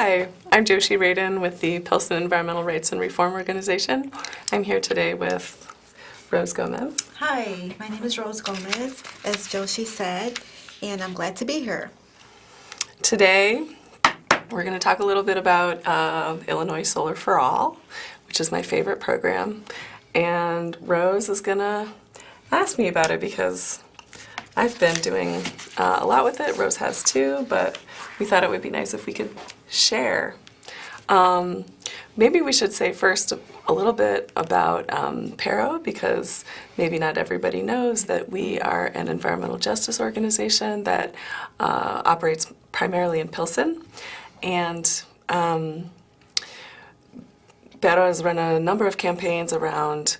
Hi, I'm Joshi Radin with the Pilsen Environmental Rights and Reform Organization. I'm here today with Rose Gomez. Hi, my name is Rose Gomez, as Joshi said, and I'm glad to be here. Today, we're going to talk a little bit about Illinois Solar for All, which is my favorite program. And Rose is going to ask me about it because I've been doing a lot with it. Rose has too, but we thought it would be nice if we could share. Maybe we should say first a little bit about PARO, because maybe not everybody knows that we are an environmental justice organization that operates primarily in Pilsen. And PARO has run a number of campaigns around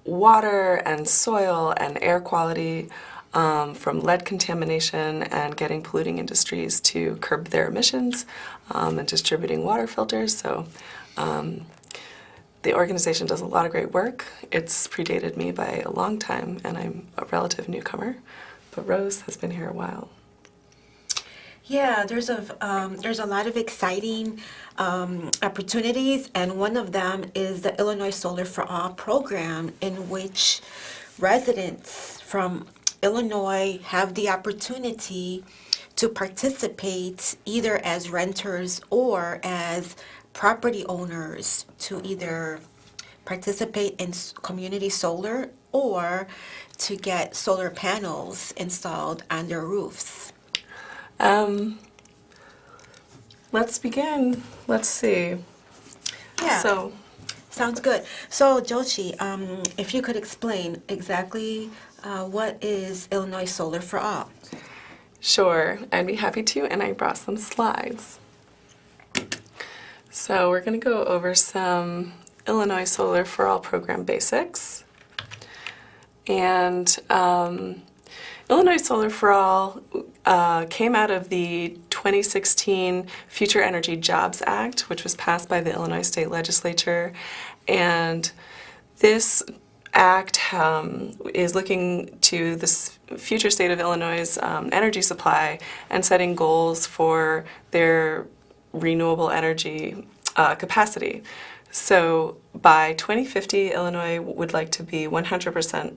water and soil and air quality, from lead contamination and getting polluting industries to curb their emissions, and distributing water filters. So the organization does a lot of great work. It's predated me by a long time, and I'm a relative newcomer, but Rose has been here a while. Yeah, there's a lot of exciting opportunities, and one of them is the Illinois Solar for All program, in which residents from Illinois have the opportunity to participate either as renters or as property owners to either participate in community solar or to get solar panels installed on their roofs. Let's begin. Let's see. Yeah. So, Sounds good. So, Joshi, if you could explain exactly what is Illinois Solar for All? sure, I'd be happy to, and I brought some slides. So we're going to go over some Illinois Solar for All program basics. And Illinois Solar for All came out of the 2016 Future Energy Jobs Act, which was passed by the Illinois State Legislature. And this act is looking to this future state of Illinois' energy supply and setting goals for their renewable energy capacity. So by 2050, Illinois would like to be 100%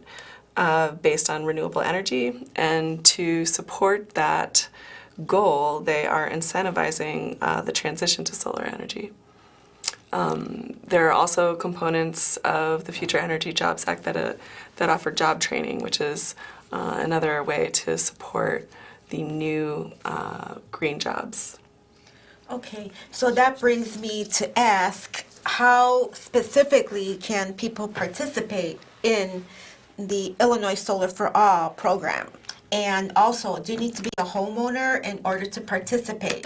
based on renewable energy, and to support that goal, they are incentivizing the transition to solar energy. There are also components of the Future Energy Jobs Act that offer job training, which is another way to support the new green jobs. Okay, so that brings me to ask, how specifically can people participate in the Illinois Solar for All program? And also, do you need to be a homeowner in order to participate?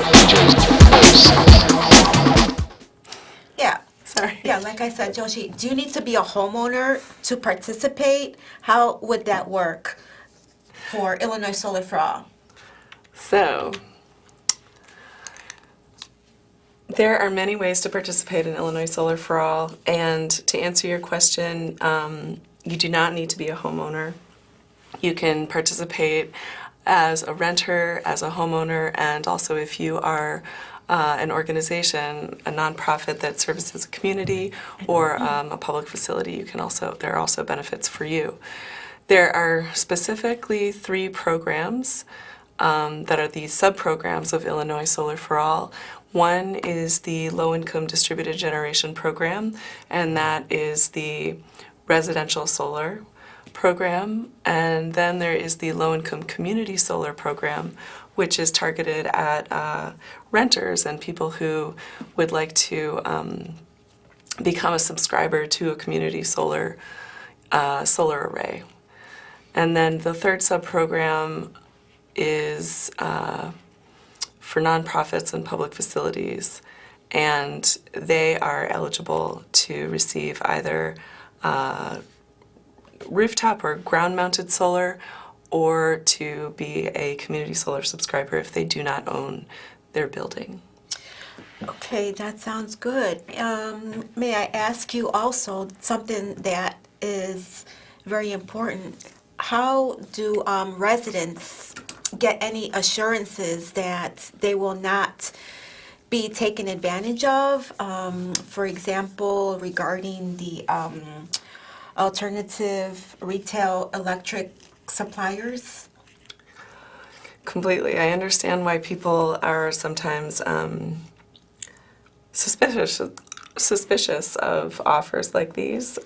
Yeah. Sorry. Yeah, like I said, Joshi, do you need to be a homeowner to participate? How would that work for Illinois Solar for All? So, there are many ways to participate in Illinois Solar for All, and to answer your question, you do not need to be a homeowner. You can participate as a renter, as a homeowner, and also if you are an organization, a nonprofit that services a community, or a public facility, there are also benefits for you. There are specifically 3 programs that are the sub-programs of Illinois Solar for All. One is the Low-Income Distributed Generation Program, and that is the residential solar program. And then there is the Low-Income Community Solar Program, which is targeted at renters and people who would like to become a subscriber to a community solar array. And then the third sub-program is for nonprofits and public facilities, and they are eligible to receive either rooftop or ground-mounted solar, or to be a community solar subscriber if they do not own their building. Okay, that sounds good. May I ask you also something that is very important? How do residents get any assurances that they will not be taken advantage of. For example, regarding the alternative retail electric suppliers. Completely. I understand why people are sometimes suspicious of offers like these.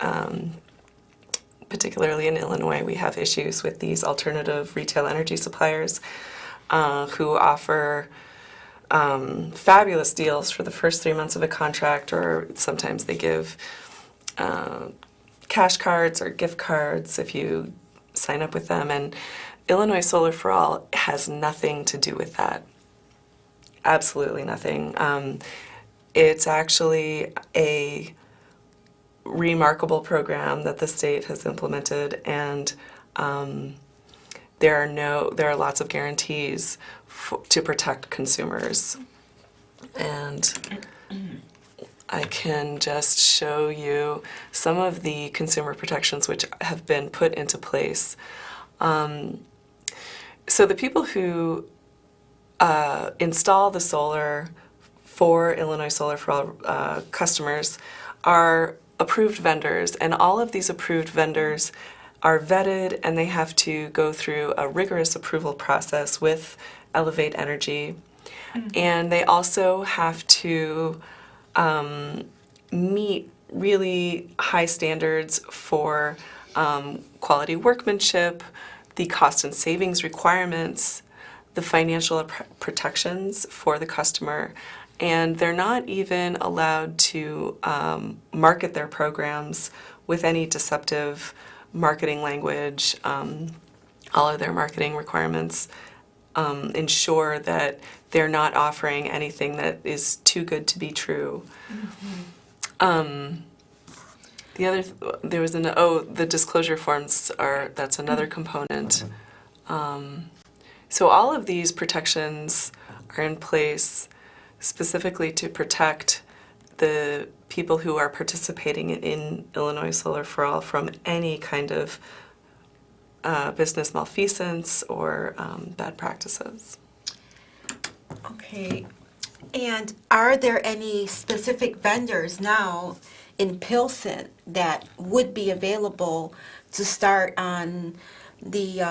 Particularly in Illinois, we have issues with these alternative retail energy suppliers who offer fabulous deals for the first 3 months of a contract, or sometimes they give cash cards or gift cards if you sign up with them. And Illinois Solar for All has nothing to do with that. Absolutely nothing. It's actually a remarkable program that the state has implemented, and there are lots of guarantees to protect consumers. And I can just show you some of the consumer protections which have been put into place. So the people who install the solar for Illinois Solar for All customers are approved vendors, and all of these approved vendors are vetted, and they have to go through a rigorous approval process with Elevate Energy. And they also have to meet really high standards for quality workmanship, the cost and savings requirements, the financial protections for the customer, and they're not even allowed to market their programs with any deceptive marketing language. All of their marketing requirements ensure that they're not offering anything that is too good to be true. The disclosure forms that's another component. So all of these protections are in place specifically to protect the people who are participating in Illinois Solar for All from any kind of business malfeasance or bad practices. Okay. And are there any specific vendors now in Pilsen that would be available to start on the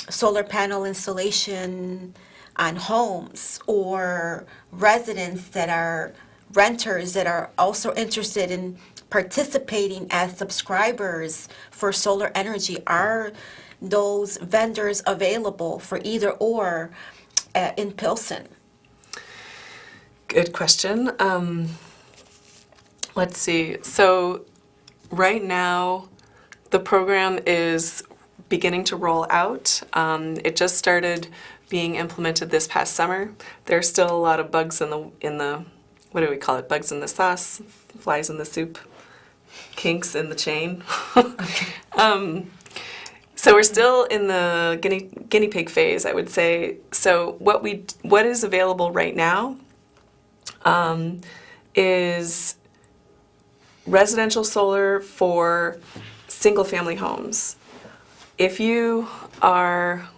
solar panel installation on homes, or residents that are renters that are also interested in participating as subscribers for solar energy? Are those vendors available for either or in Pilsen? Good question. Let's see. So right now, the program is beginning to roll out. It just started being implemented this past summer. There's still a lot of bugs in the what do we call it? Bugs in the sauce, flies in the soup, kinks in the chain. So we're still in the guinea pig phase, I would say. So what is available right now is residential solar for single-family homes. If you are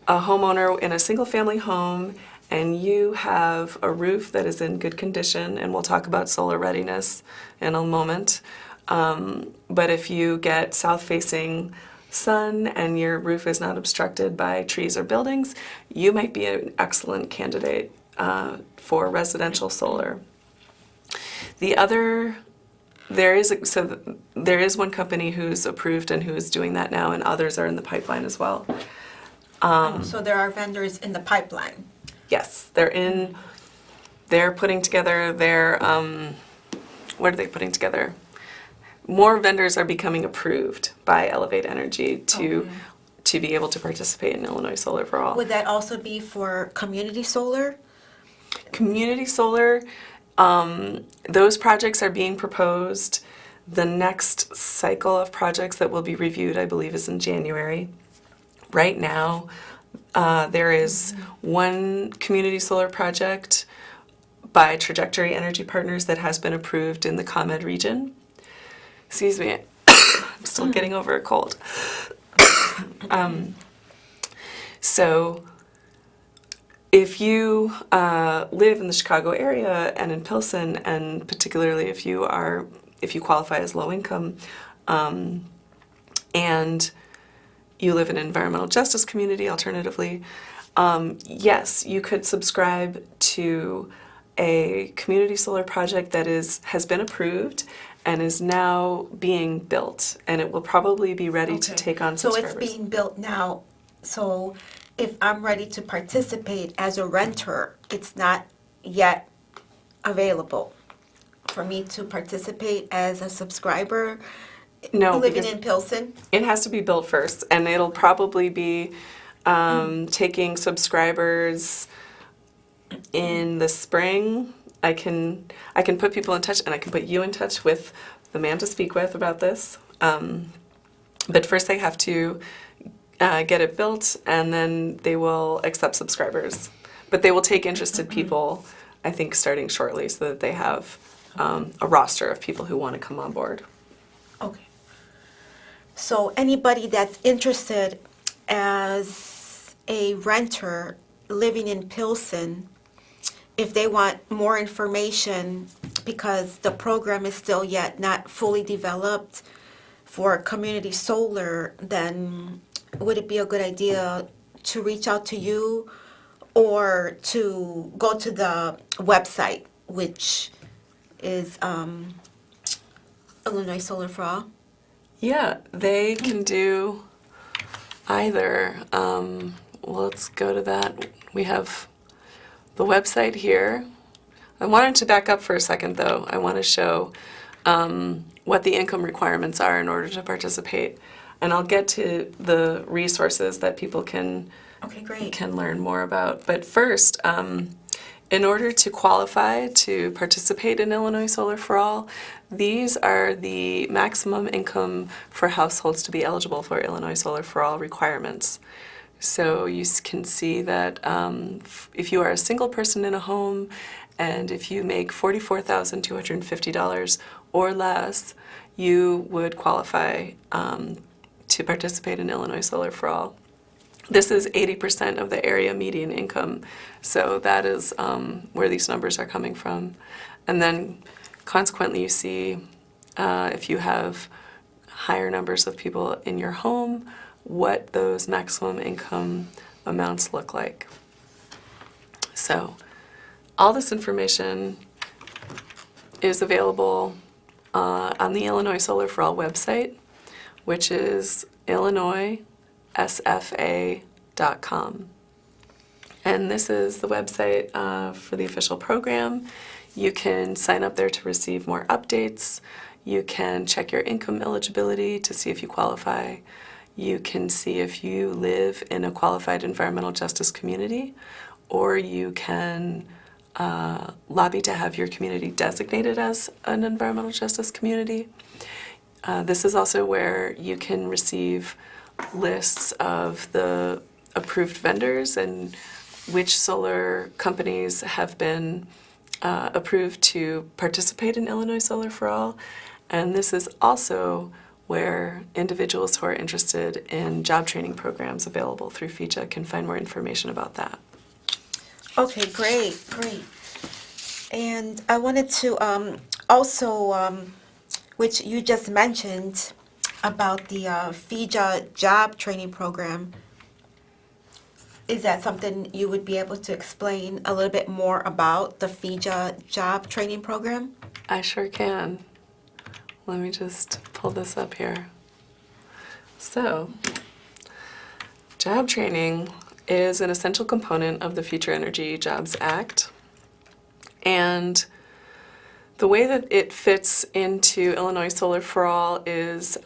a homeowner in a single-family home and you have a roof that is in good condition, and we'll talk about solar readiness in a moment, but if you get south-facing sun and your roof is not obstructed by trees or buildings, you might be an excellent candidate for residential solar. There is one company who's approved and who is doing that now, and others are in the pipeline as well. So there are vendors in the pipeline. Yes, they're putting together their, what are they putting together? More vendors are becoming approved by Elevate Energy to be able to participate in Illinois Solar for All. Would that also be for community solar? Community solar, those projects are being proposed. The next cycle of projects that will be reviewed, I believe, is in January. Right now, there is one community solar project by Trajectory Energy Partners that has been approved in the ComEd region. Excuse me, I'm still getting over a cold. So if you live in the Chicago area and in Pilsen, and particularly if you qualify as low income, and you live in an environmental justice community, alternatively, yes, you could subscribe to a community solar project that has been approved and is now being built, and it will probably be ready to take on So subscribers. it's being built now. So if I'm ready to participate as a renter, it's not yet available for me to participate as a subscriber No, living because in Pilsen? it has to be built first, and it'll probably be taking subscribers in the spring. I can put people in touch, and I can put you in touch with the man to speak with about this. But first, they have to get it built, and then they will accept subscribers. But they will take interested people, I think, starting shortly, so that they have a roster of people who want to come on board. Okay. So anybody that's interested as a renter living in Pilsen, if they want more information, because the program is still yet not fully developed for community solar, then would it be a good idea to reach out to you or to go to the website, which is Illinois Solar for All? Yeah, they can do either. Let's go to that. We have the website here. I wanted to back up for a second, though. I want to show what the income requirements are in order to participate. And I'll get to the resources that people can Okay, great. can learn more about. But first, in order to qualify to participate in Illinois Solar for All, these are the maximum income for households to be eligible for Illinois Solar for All requirements. So you can see that if you are a single person in a home and if you make $44,250 or less, you would qualify to participate in Illinois Solar for All. This is 80% of the area median income, so that is where these numbers are coming from. And then consequently you see if you have higher numbers of people in your home, what those maximum income amounts look like. So all this information is available on the Illinois Solar for All website, which is illinoissfa.com. And this is the website for the official program. You can sign up there to receive more updates. You can check your income eligibility to see if you qualify. You can see if you live in a qualified environmental justice community, or you can lobby to have your community designated as an environmental justice community. This is also where you can receive lists of the approved vendors and which solar companies have been approved to participate in Illinois Solar for All. And this is also where individuals who are interested in job training programs available through FIJA can find more information about that. Okay, great, great. And I wanted to also, which you just mentioned about the FIJA job training program. Is that something you would be able to explain a little bit more about the FIJA job training program? I sure can. Let me just pull this up here. So, job training is an essential component of the Future Energy Jobs Act. And the way that it fits into Illinois Solar for All is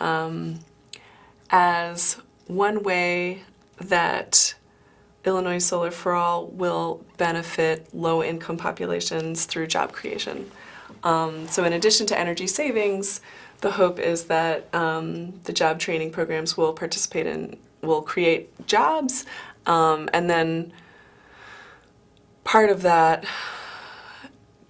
as one way that Illinois Solar for All will benefit low-income populations through job creation. So in addition to energy savings, the hope is that the job training programs will create jobs, and then part of that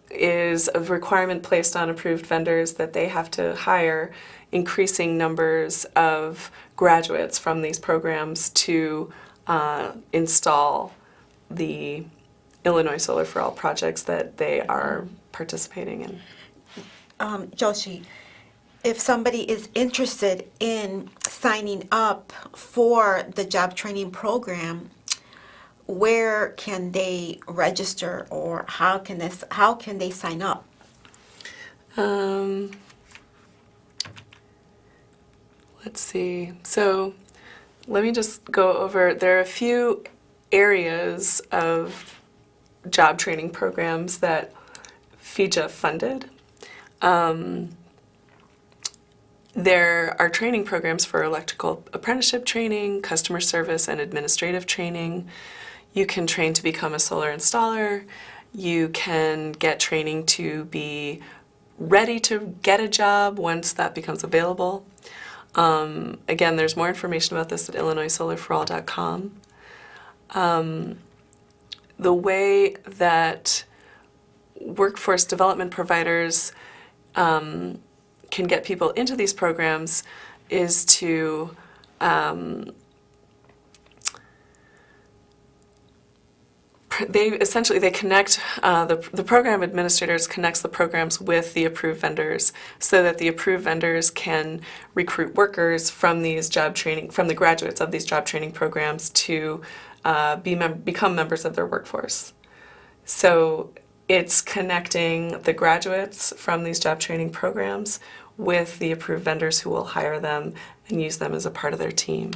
is a requirement placed on approved vendors that they have to hire increasing numbers of graduates from these programs to install the Illinois Solar for All projects that they are participating in. Joshi, if somebody is interested in signing up for the job training program, where can they register, or how can they sign up? Let's see. So let me just go over, there are a few areas of job training programs that FIJA funded. There are training programs for electrical apprenticeship training, customer service, and administrative training. You can train to become a solar installer. You can get training to be ready to get a job once that becomes available. Again, there's more information about this at illinoissolarforall.com. The way that workforce development providers can get people into these programs is to they connect, the program administrators connects the programs with the approved vendors so that the approved vendors can recruit workers from these job training, from the graduates of these job training programs to become members of their workforce. So it's connecting the graduates from these job training programs with the approved vendors who will hire them and use them as a part of their team.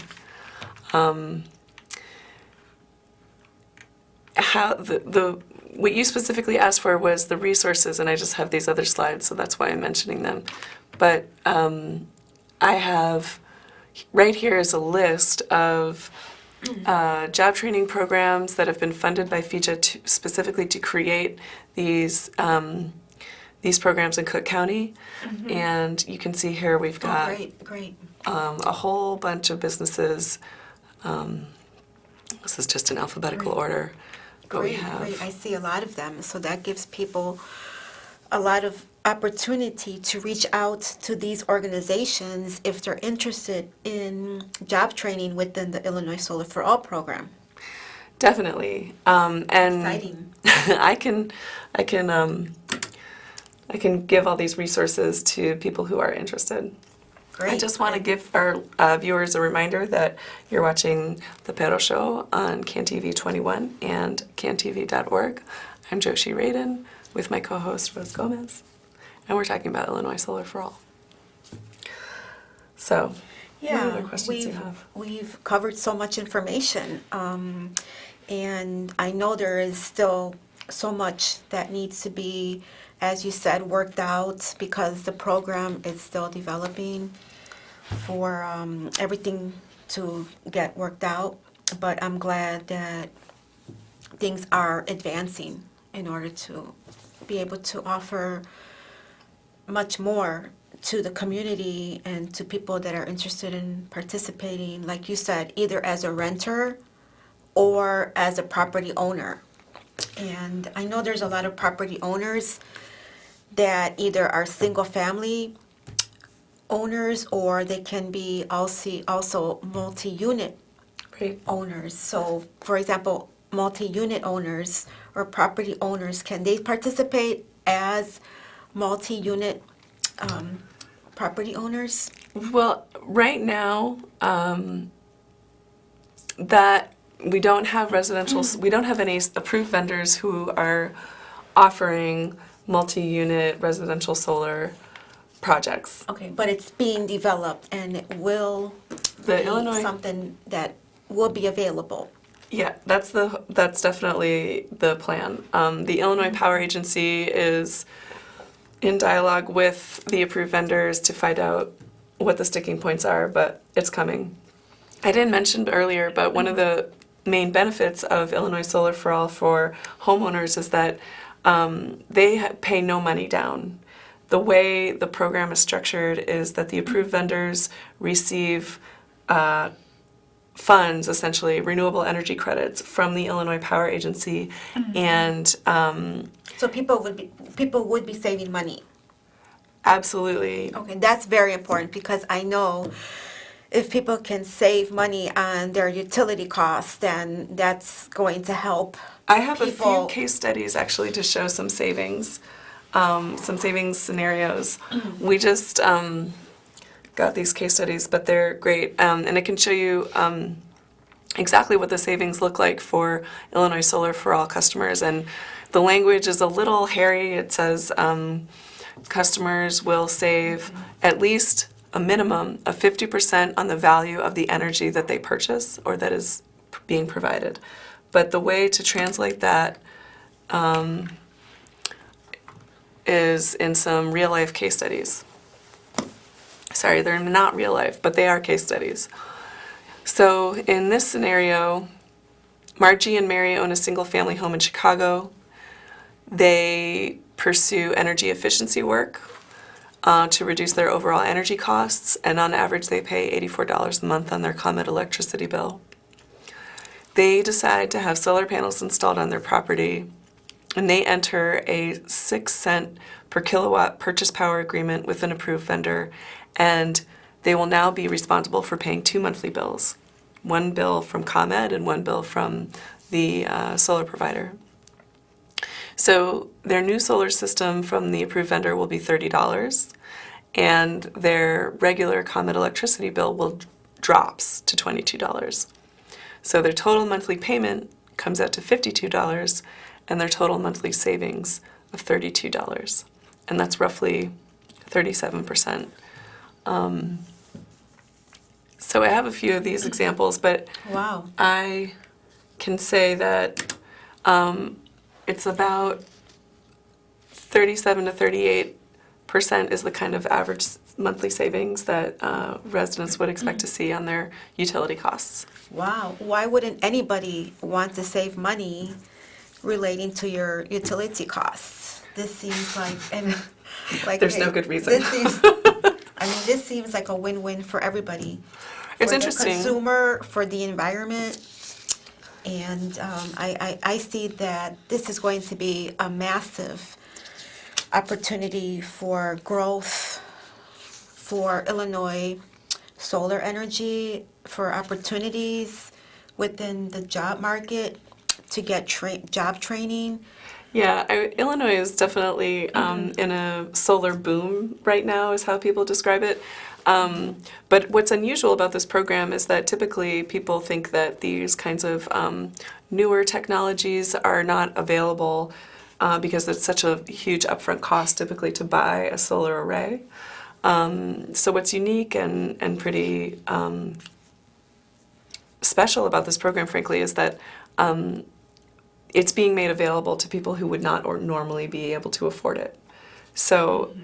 What you specifically asked for was the resources, and I just have these other slides, so that's why I'm mentioning them. But I have, right here is a list of job training programs that have been funded by FIJA specifically to create these programs in Cook County. Mm-hmm. And you can see here we've got great. A whole bunch of businesses. This is just in alphabetical order. Great. I see a lot of them. So that gives people a lot of opportunity to reach out to these organizations if they're interested in job training within the Illinois Solar for All program. Definitely. And exciting. I can give all these resources to people who are interested. Great. I just want to give our viewers a reminder that you're watching The Pero Show on CanTV 21 and cantv.org. I'm Joshi Radin with my co-host Rose Gomez, and we're talking about Illinois Solar for All. So, what other questions do you have? We've covered so much information, and I know there is still so much that needs to be, as you said, worked out because the program is still developing for everything to get worked out. But I'm glad that things are advancing in order to be able to offer much more to the community and to people that are interested in participating, like you said, either as a renter or as a property owner. And I know there's a lot of property owners that either are single-family owners or they can be also multi-unit owners. So, for example, multi-unit owners or property owners, can they participate as multi-unit property owners? Well, right now, that we don't have we don't have any approved vendors who are offering multi-unit residential solar projects. Okay, but it's being developed and it will be something that will be available. Yeah, that's definitely the plan. The Illinois Power Agency is in dialogue with the approved vendors to find out what the sticking points are, but it's coming. I didn't mention earlier, but one of the main benefits of Illinois Solar for All for homeowners is that they pay no money down. The way the program is structured is that the approved vendors receive funds, essentially renewable energy credits from the Illinois Power Agency, and so people would be saving money. Absolutely. Okay, that's very important because I know if people can save money on their utility costs, then that's going to help I have a few people. case studies actually to show some savings scenarios. We just got these case studies, but they're great, and it can show you exactly what the savings look like for Illinois Solar for All customers. And the language is a little hairy. It says customers will save at least a minimum of 50% on the value of the energy that they purchase or that is being provided. But the way to translate that is in some real life case studies. Sorry, they're not real life, but they are case studies. So in this scenario, Margie and Mary own a single family home in Chicago. They pursue energy efficiency work to reduce their overall energy costs, and on average they pay $84 a month on their ComEd electricity bill. They decide to have solar panels installed on their property, and they enter a 6 cent per kilowatt purchase power agreement with an approved vendor, and they will now be responsible for paying 2 monthly bills, one bill from ComEd and one bill from the solar provider. So their new solar system from the approved vendor will be $30, and their regular ComEd electricity bill will drops to $22. So their total monthly payment comes out to $52, and their total monthly savings of $32, and that's roughly 37%. So I have a few of these examples, but Wow. I can say that it's about 37 to 38% is the kind of average monthly savings that residents would expect to see on their utility costs. Wow. Why wouldn't anybody want to save money relating to your utility costs? This seems like There's no good reason. This seems like a win-win for everybody. It's For interesting. the consumer, for the environment, and I see that this is going to be a massive opportunity for growth for Illinois solar energy, for opportunities within the job market to get job training. Yeah, Illinois is definitely in a solar boom right now, is how people describe it. But what's unusual about this program is that typically people think that these kinds of newer technologies are not available because it's such a huge upfront cost typically to buy a solar array. So what's unique and pretty special about this program, frankly, is that it's being made available to people who would not or normally be able to afford it. So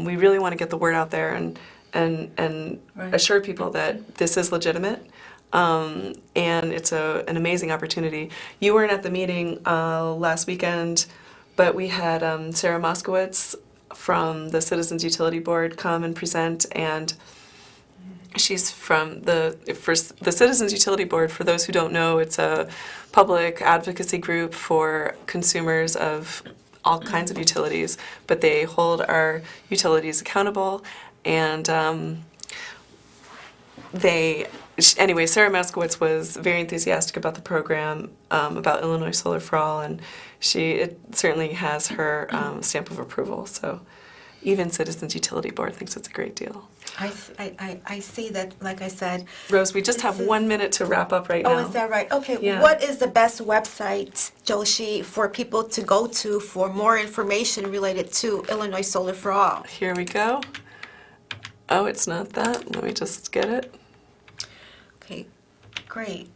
we really want to get the word out there and Right. assure people that this is legitimate, and it's an amazing opportunity. You weren't at the meeting last weekend, but we had Sarah Moskowitz from the Citizens Utility Board come and present, and she's from the Citizens Utility Board. For those who don't know, it's a public advocacy group for consumers of all kinds of utilities, but they hold our utilities accountable. And anyway, Sarah Moskowitz was very enthusiastic about the program, about Illinois Solar for All, and it certainly has her stamp of approval. So even Citizens Utility Board thinks it's a great deal. I see that, like I said. Rose, we just have 1 minute to wrap up right now. Oh, is that right? Okay. Yeah. What is the best website, Joshi, for people to go to for more information related to Illinois Solar for All? Here we go. Oh, it's not that. Let me just get it. Okay, great.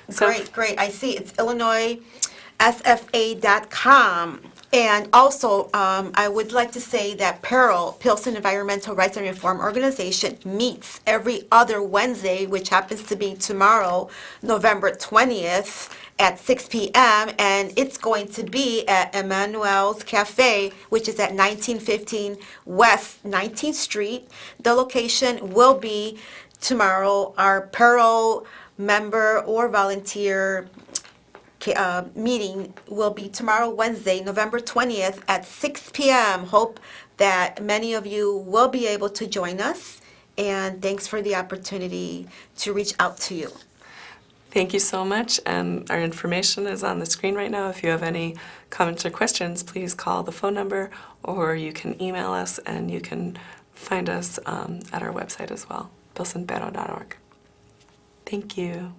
So- Great. I see it's IllinoisSFA.com. And also, I would like to say that Pilsen Environmental Rights and Reform Organization meets every other Wednesday, which happens to be tomorrow, November 20th at 6 p.m. And it's going to be at Emmanuel's Cafe, which is at 1915 West 19th Street. The location will be tomorrow. Our Pearl member or volunteer meeting will be tomorrow, Wednesday, November 20th at 6 p.m. Hope that many of you will be able to join us. and thanks for the opportunity to reach out to you. Thank you so much, and our information is on the screen right now. If you have any comments or questions, please call the phone number, or you can email us, and you can find us at our website as well, pilsenpero.org. Thank you.